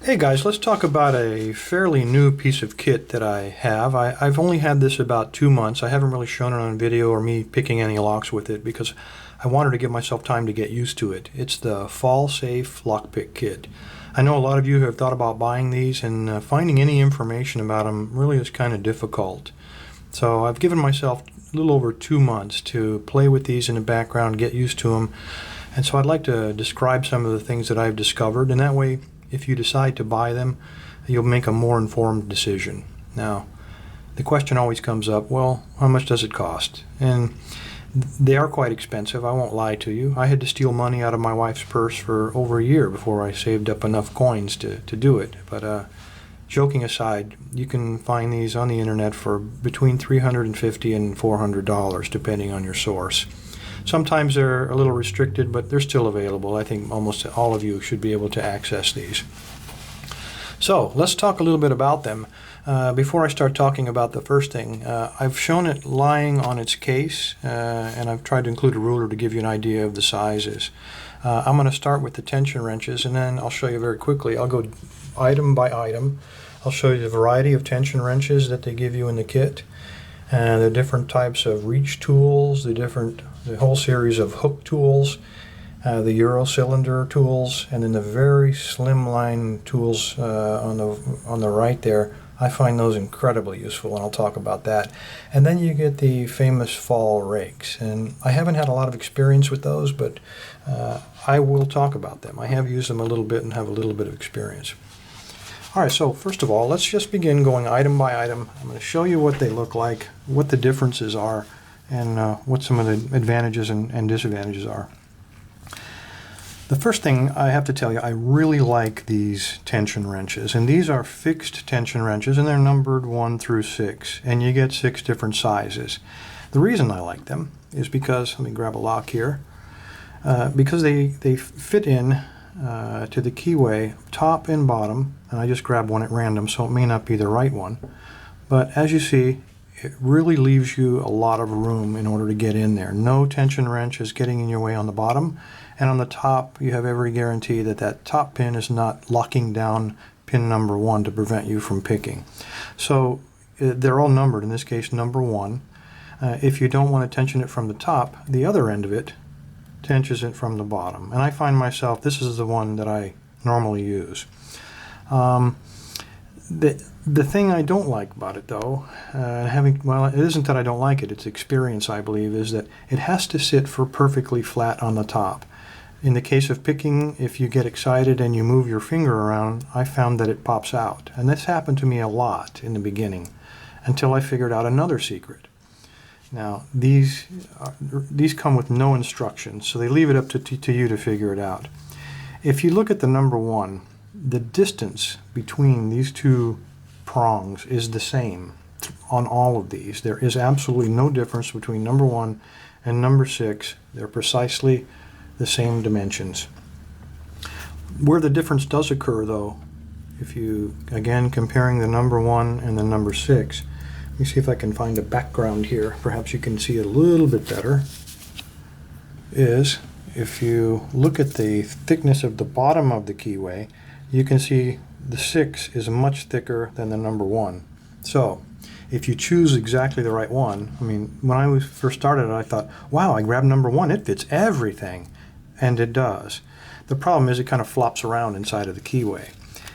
Hey guys, let's talk about a fairly new piece of kit that I have. I've only had this about 2 months. I haven't really shown it on video or me picking any locks with it because I wanted to give myself time to get used to it. It's the Falle-Safe Lock Pick Kit. I know a lot of you have thought about buying these, and finding any information about them really is kind of difficult. So I've given myself a little over 2 months to play with these in the background, get used to them. And so I'd like to describe some of the things that I've discovered, and that way if you decide to buy them, you'll make a more informed decision. Now, the question always comes up, well, how much does it cost? And they are quite expensive, I won't lie to you. I had to steal money out of my wife's purse for over a year before I saved up enough coins to do it. But joking aside, you can find these on the internet for between $350 and $400, depending on your source. Sometimes they're a little restricted, but they're still available. I think almost all of you should be able to access these. So let's talk a little bit about them. Before I start talking about the first thing, I've shown it lying on its case, and I've tried to include a ruler to give you an idea of the sizes. I'm going to start with the tension wrenches, and then I'll show you very quickly. I'll go item by item. I'll show you the variety of tension wrenches that they give you in the kit, and the different types of reach tools, the whole series of hook tools, the Euro cylinder tools, and then the very slimline tools on the right there. I find those incredibly useful, and I'll talk about that. And then you get the famous fall rakes, and I haven't had a lot of experience with those, but I will talk about them. I have used them a little bit and have a little bit of experience. All right, so first of all, let's just begin going item by item. I'm going to show you what they look like, what the differences are, and what some of the advantages and disadvantages are. The first thing I have to tell you, I really like these tension wrenches, and these are fixed tension wrenches, and they're numbered 1 through 6, and you get 6 different sizes. The reason I like them is because, let me grab a lock here, because they fit in to the keyway top and bottom, and I just grabbed one at random, so it may not be the right one, but as you see, it really leaves you a lot of room in order to get in there. No tension wrench is getting in your way on the bottom, and on the top you have every guarantee that that top pin is not locking down pin number 1 to prevent you from picking. So they're all numbered, in this case number 1. If you don't want to tension it from the top, the other end of it tensions it from the bottom, and I find myself, this is the one that I normally use. The thing I don't like about it, though, it isn't that I don't like it, it's experience, I believe, is that it has to sit for perfectly flat on the top. In the case of picking, if you get excited and you move your finger around, I found that it pops out. And this happened to me a lot in the beginning, until I figured out another secret. Now, these come with no instructions, so they leave it up to you to figure it out. If you look at the number 1, the distance between these two prongs is the same on all of these. There is absolutely no difference between number 1 and number 6. They're precisely the same dimensions. Where the difference does occur, though, if you, again, comparing the number 1 and the number 6, let me see if I can find a background here, perhaps you can see it a little bit better, is if you look at the thickness of the bottom of the keyway, you can see the 6 is much thicker than the number 1. So if you choose exactly the right one, I mean, when I first started I thought, wow, I grabbed number 1, it fits everything, and it does. The problem is it kind of flops around inside of the keyway.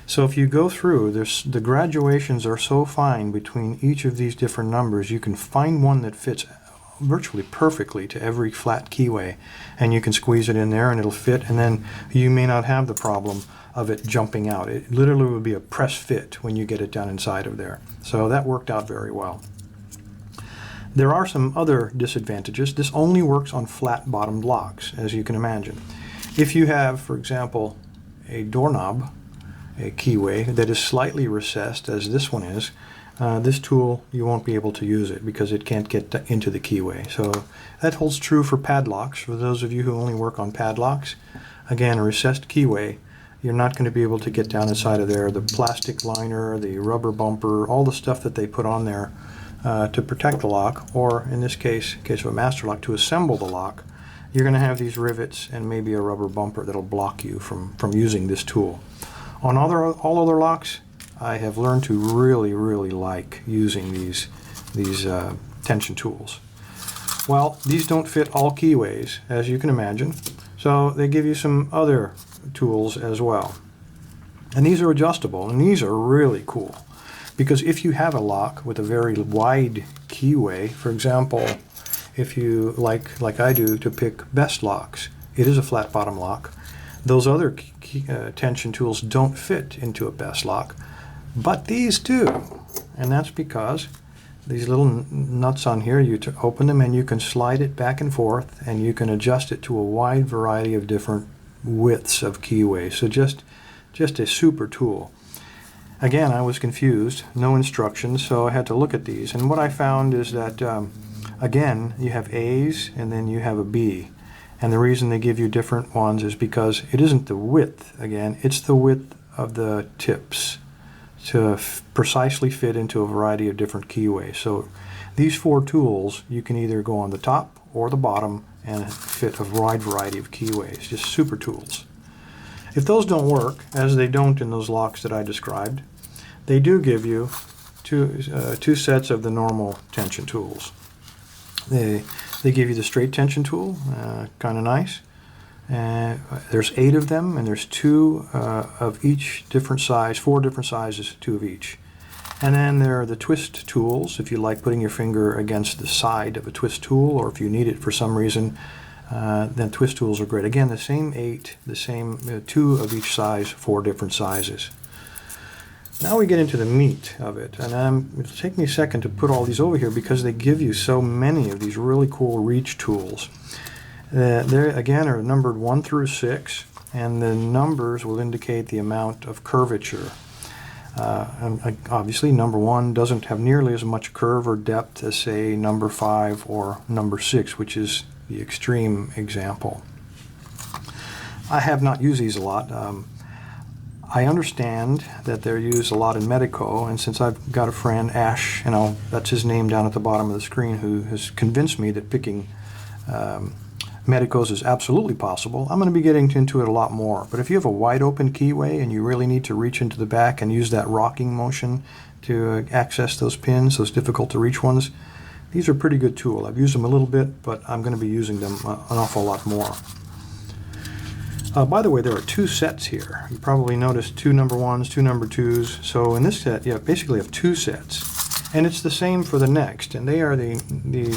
So if you go through, the graduations are so fine between each of these different numbers, you can find one that fits virtually perfectly to every flat keyway, and you can squeeze it in there and it'll fit, and then you may not have the problem of it jumping out. It literally would be a press fit when you get it down inside of there. So that worked out very well. There are some other disadvantages. This only works on flat bottomed locks, as you can imagine. If you have, for example, a doorknob, a keyway that is slightly recessed, as this one is, this tool, you won't be able to use it because it can't get into the keyway. So that holds true for padlocks. For those of you who only work on padlocks, again, a recessed keyway, you're not going to be able to get down inside of there. The plastic liner, the rubber bumper, all the stuff that they put on there to protect the lock, or in this case of a master lock, to assemble the lock, you're going to have these rivets and maybe a rubber bumper that'll block you from using this tool. On all other locks, I have learned to really like using these tension tools. Well, these don't fit all keyways, as you can imagine, so they give you some other tools as well. And these are adjustable, and these are really cool, because if you have a lock with a very wide keyway, for example, if you like I do to pick best locks, it is a flat bottom lock. Those other tension tools don't fit into a best lock, but these do, and that's because these little nuts on here, you open them and you can slide it back and forth, and you can adjust it to a wide variety of different widths of keyways. So just a super tool. Again, I was confused, no instructions, so I had to look at these. And what I found is that, again, you have A's and then you have a B. And the reason they give you different ones is because it isn't the width, again, it's the width of the tips to precisely fit into a variety of different keyways. So these 4 tools, you can either go on the top or the bottom and fit a wide variety of keyways, just super tools. If those don't work, as they don't in those locks that I described, they do give you two sets of the normal tension tools. They give you the straight tension tool, kind of nice. There's 8 of them, and there's 2 of each different size, 4 different sizes, 2 of each. And then there are the twist tools, if you like putting your finger against the side of a twist tool, or if you need it for some reason, then twist tools are great. Again, the same 8, the same 2 of each size, 4 different sizes. Now we get into the meat of it, and it'll take me a second to put all these over here because they give you so many of these really cool reach tools. They again are numbered 1 through 6, and the numbers will indicate the amount of curvature. And obviously number 1 doesn't have nearly as much curve or depth as, say, number 5 or number 6, which is the extreme example. I have not used these a lot. I understand that they're used a lot in Medico, and since I've got a friend, Ash, that's his name down at the bottom of the screen, who has convinced me that picking Medicos is absolutely possible, I'm going to be getting into it a lot more. But if you have a wide open keyway and you really need to reach into the back and use that rocking motion to access those pins, those difficult to reach ones, these are a pretty good tool. I've used them a little bit, but I'm going to be using them an awful lot more. By the way, there are 2 sets here. You probably noticed 2 number 1s, 2 number 2s. So in this set, you basically have 2 sets. And it's the same for the next. And they are the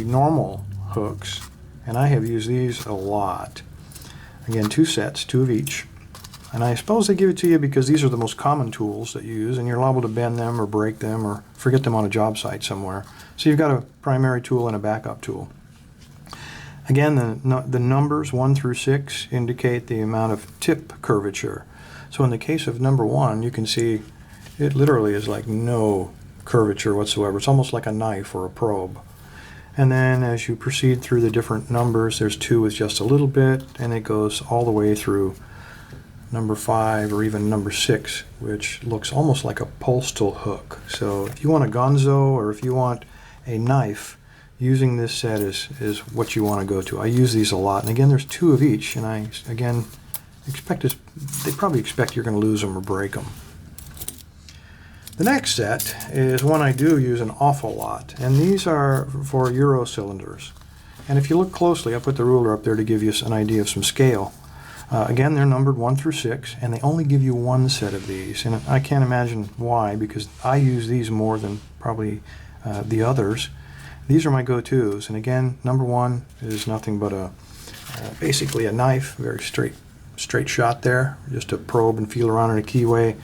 normal hooks. And I have used these a lot. Again, 2 sets, 2 of each. And I suppose they give it to you because these are the most common tools that you use, and you're liable to bend them or break them or forget them on a job site somewhere. So you've got a primary tool and a backup tool. Again, the numbers 1 through 6 indicate the amount of tip curvature. So in the case of number 1, you can see it literally is like no curvature whatsoever. It's almost like a knife or a probe. And then as you proceed through the different numbers, there's 2 with just a little bit, and it goes all the way through number 5 or even number 6, which looks almost like a postal hook. So if you want a gonzo or if you want a knife, using this set is what you want to go to. I use these a lot, and again, there's 2 of each, and I again expect they probably expect you're going to lose them or break them. The next set is one I do use an awful lot, and these are for Euro cylinders. And if you look closely, I put the ruler up there to give you an idea of some scale. Again, they're numbered 1 through 6, and they only give you 1 set of these. And I can't imagine why, because I use these more than probably the others. These are my go-tos, and again, number 1 is nothing but basically a knife, very straight shot there, just to probe and feel around in a keyway.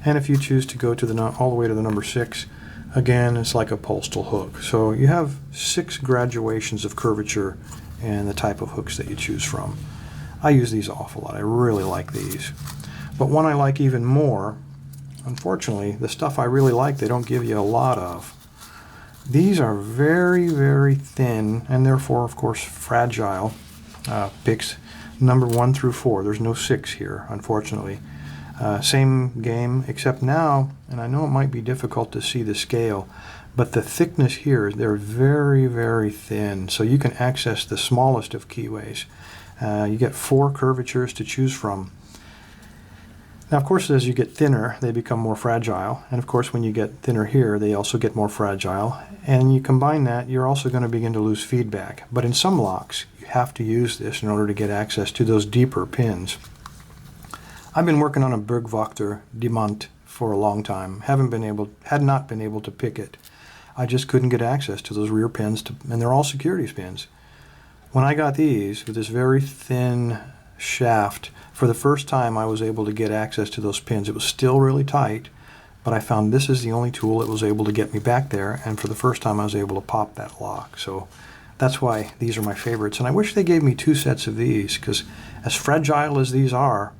And if you choose to go to all the way to the number 6, again, it's like a postal hook. So you have 6 graduations of curvature and the type of hooks that you choose from. I use these an awful lot. I really like these. But one I like even more, unfortunately, the stuff I really like, they don't give you a lot of. These are very, very thin, and therefore, of course, fragile picks, number 1 through 4. There's no 6 here, unfortunately. Same game, except now, and I know it might be difficult to see the scale, but the thickness here, they're very, very thin, so you can access the smallest of keyways. You get 4 curvatures to choose from. Now, of course, as you get thinner, they become more fragile. And of course, when you get thinner here, they also get more fragile. And you combine that, you're also going to begin to lose feedback. But in some locks, you have to use this in order to get access to those deeper pins. I've been working on a Bergwachter Diamant for a long time. Had not been able to pick it. I just couldn't get access to those rear pins, and they're all securities pins. When I got these with this very thin shaft, for the first time I was able to get access to those pins. It was still really tight, but I found this is the only tool that was able to get me back there, and for the first time I was able to pop that lock. So that's why these are my favorites. And I wish they gave me 2 sets of these, because as fragile as these are,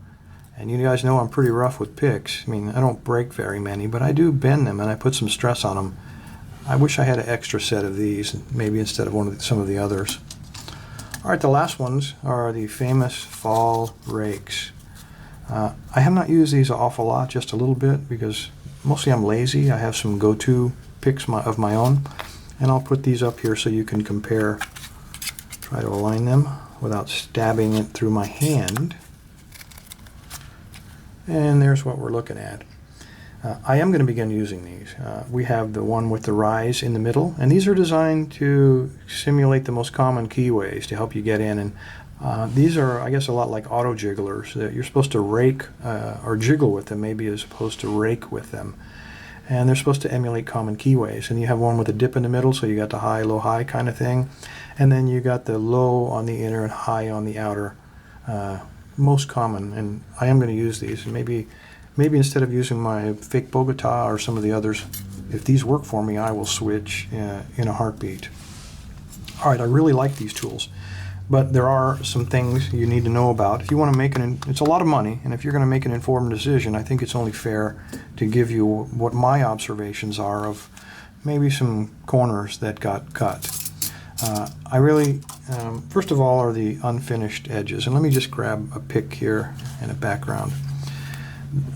and you guys know I'm pretty rough with picks. I mean, I don't break very many, but I do bend them and I put some stress on them. I wish I had an extra set of these, maybe instead of some of the others. All right, the last ones are the famous fall rakes. I have not used these an awful lot, just a little bit, because mostly I'm lazy. I have some go-to picks of my own, and I'll put these up here so you can compare. Try to align them without stabbing it through my hand. And there's what we're looking at. I am going to begin using these. We have the one with the rise in the middle, and these are designed to simulate the most common keyways to help you get in. And these are, I guess, a lot like auto jigglers, that you're supposed to rake or jiggle with them, maybe, as opposed to rake with them. And they're supposed to emulate common keyways. And you have one with a dip in the middle, so you got the high, low, high kind of thing. And then you got the low on the inner and high on the outer, most common. And I am going to use these, and maybe instead of using my fake Bogota or some of the others, if these work for me, I will switch in a heartbeat. All right, I really like these tools, but there are some things you need to know about. If you want to make it's a lot of money, and if you're going to make an informed decision, I think it's only fair to give you what my observations are of maybe some corners that got cut. I really, first of all, are the unfinished edges. And let me just grab a pick here and a background.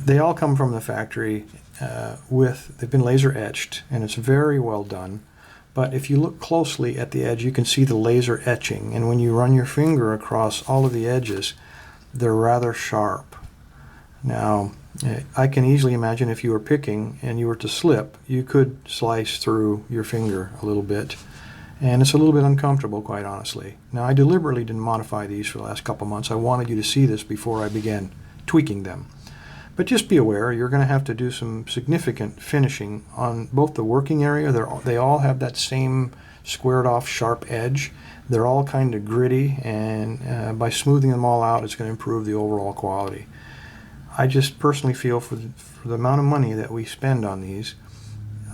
They all come from the factory they've been laser etched, and it's very well done. But if you look closely at the edge, you can see the laser etching. And when you run your finger across all of the edges, they're rather sharp. Now, I can easily imagine if you were picking and you were to slip, you could slice through your finger a little bit. And it's a little bit uncomfortable, quite honestly. Now, I deliberately didn't modify these for the last couple months. I wanted you to see this before I began tweaking them. But just be aware, you're going to have to do some significant finishing on both the working area. They all have that same squared off sharp edge. They're all kind of gritty, and by smoothing them all out, it's going to improve the overall quality. I just personally feel for the amount of money that we spend on these,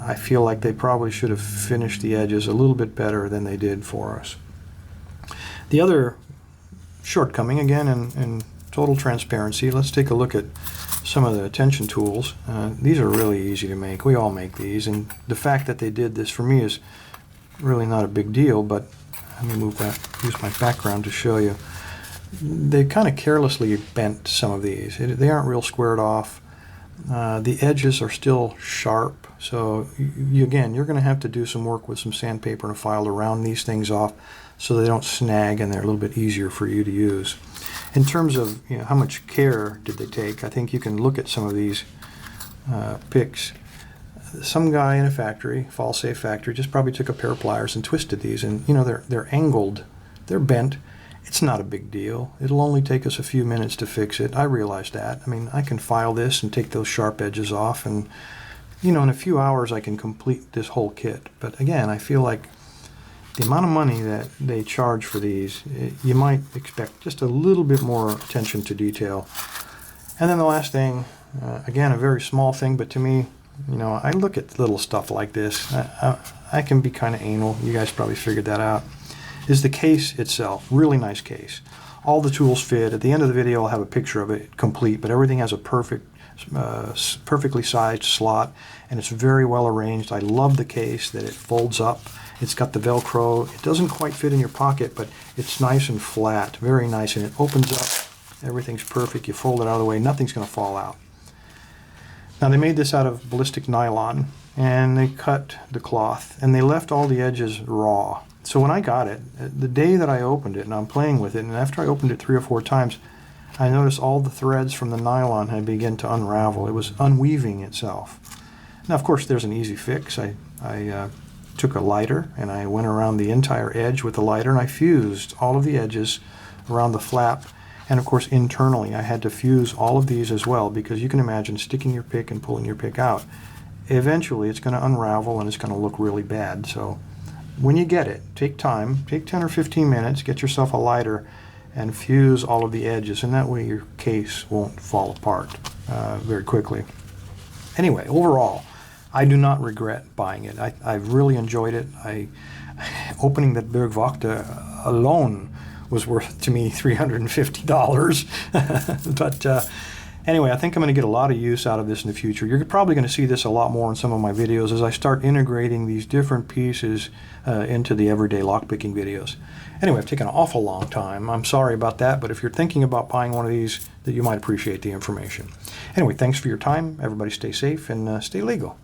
I feel like they probably should have finished the edges a little bit better than they did for us. The other shortcoming, again, in total transparency, let's take a look at some of the tension tools. These are really easy to make. We all make these, and the fact that they did this for me is really not a big deal, but let me use my background to show you. They kind of carelessly bent some of these. They aren't real squared off. The edges are still sharp, so again, you're going to have to do some work with some sandpaper and a file to round these things off so they don't snag and they're a little bit easier for you to use. In terms of how much care did they take, I think you can look at some of these picks. Some guy in a factory, Falle-Safe factory, just probably took a pair of pliers and twisted these, and they're angled, they're bent. It's not a big deal. It'll only take us a few minutes to fix it. I realize that. I mean, I can file this and take those sharp edges off, and in a few hours I can complete this whole kit. But again, I feel like the amount of money that they charge for these, you might expect just a little bit more attention to detail. And then the last thing, again, a very small thing, but to me, I look at little stuff like this. I can be kind of anal. You guys probably figured that out. Is the case itself. Really nice case. All the tools fit. At the end of the video, I'll have a picture of it complete, but everything has a perfectly sized slot, and it's very well arranged. I love the case that it folds up. It's got the Velcro. It doesn't quite fit in your pocket, but it's nice and flat, very nice, and it opens up. Everything's perfect. You fold it out of the way. Nothing's going to fall out. Now, they made this out of ballistic nylon, and they cut the cloth, and they left all the edges raw. So when I got it, the day that I opened it, and I'm playing with it, and after I opened it 3 or 4 times, I noticed all the threads from the nylon had begun to unravel. It was unweaving itself. Now, of course, there's an easy fix. I took a lighter and I went around the entire edge with the lighter and I fused all of the edges around the flap. And of course, internally, I had to fuse all of these as well, because you can imagine sticking your pick and pulling your pick out. Eventually, it's going to unravel and it's going to look really bad. So when you get it, take time, take 10 or 15 minutes, get yourself a lighter and fuse all of the edges, and that way your case won't fall apart very quickly. Anyway, overall, I do not regret buying it. I've really enjoyed it. Opening that Bergvakta alone was worth to me $350. But anyway, I think I'm going to get a lot of use out of this in the future. You're probably going to see this a lot more in some of my videos as I start integrating these different pieces into the everyday lockpicking videos. Anyway, I've taken an awful long time. I'm sorry about that, but if you're thinking about buying one of these, that you might appreciate the information. Anyway, thanks for your time. Everybody stay safe and stay legal.